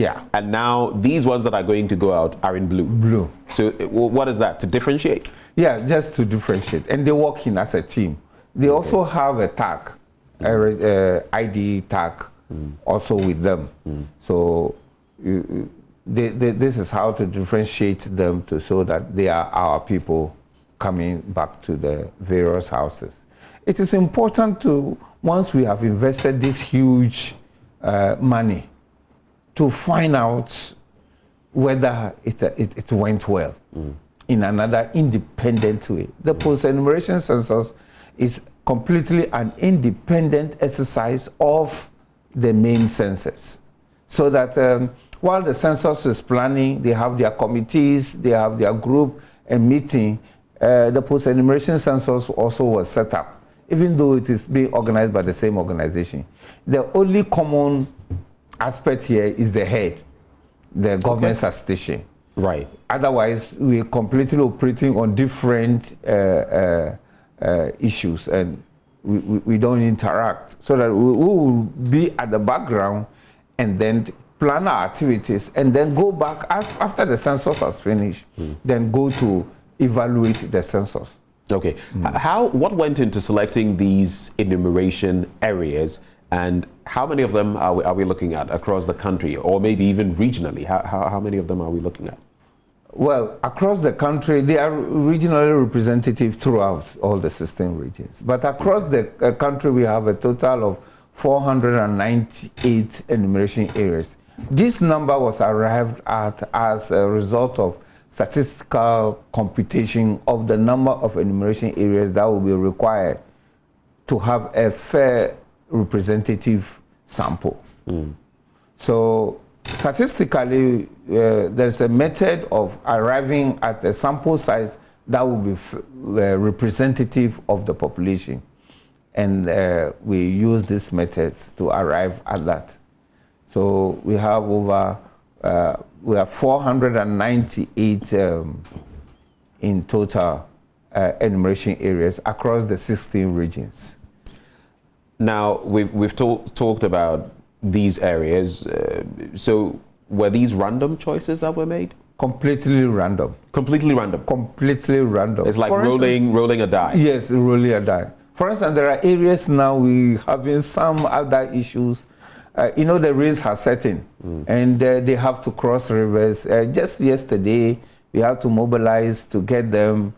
Yeah. And now these ones that are going to go out are in blue. Blue. So what is that, to differentiate? Yeah, just to differentiate. And they work in as a team. They also have a tag, ID tag, also with them. So this is how to differentiate them to show that they are our people coming back to the various houses. It is important to, once we have invested this huge money, to find out whether it went well in another independent way. The post-enumeration census is completely an independent exercise of the main census. So that while the census is planning, they have their committees, they have their group and meeting, the post-enumeration census also was set up, even though it is being organized by the same organization. The only common aspect here is the head, the government statistician. Right. Otherwise, we're completely operating on different issues, and we don't interact. So that we will be at the background and then plan our activities and then go back after the census has finished, then go to evaluate the census. Okay. What went into selecting these enumeration areas, and how many of them are we looking at across the country, or maybe even regionally? How many of them are we looking at? Well, across the country, they are regionally representative throughout all the 16 regions. But across the country, we have a total of 498 enumeration areas. This number was arrived at as a result of statistical computation of the number of enumeration areas that will be required to have a fair representative sample. So statistically, there's a method of arriving at a sample size that will be representative of the population. And we use these methods to arrive at that. So we have we have 498 in total enumeration areas across the 16 regions. Now, we've talked about these areas. So were these random choices that were made? Completely random. Completely random? Completely random. It's like rolling a die? Yes, rolling a die. For instance, there are areas now we having some other issues. You know, the rains are setting, and they have to cross rivers. Just yesterday, we had to mobilize to get them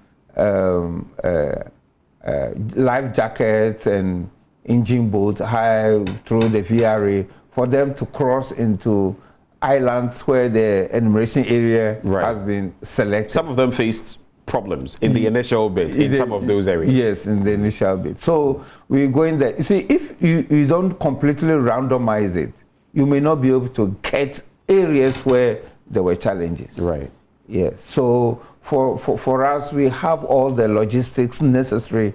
life jackets and engine boats high through the VRA for them to cross into islands where the enumeration area has been selected. Some of them faced problems in the initial bit in some of those areas. Yes, in the initial bit. So we're going there. You see, if you don't completely randomize it, you may not be able to get areas where there were challenges. Right. Yes. So for us, we have all the logistics necessary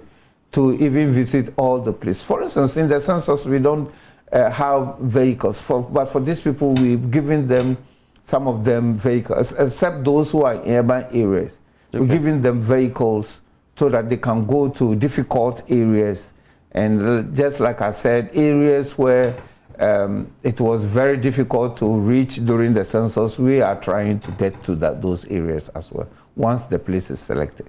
to even visit all the places. For instance, in the census, we don't have vehicles. But for these people, we've given them, some of them, vehicles, except those who are in urban areas. Okay. We're giving them vehicles so that they can go to difficult areas. And just like I said, areas where it was very difficult to reach during the census, we are trying to get to those areas as well, once the place is selected.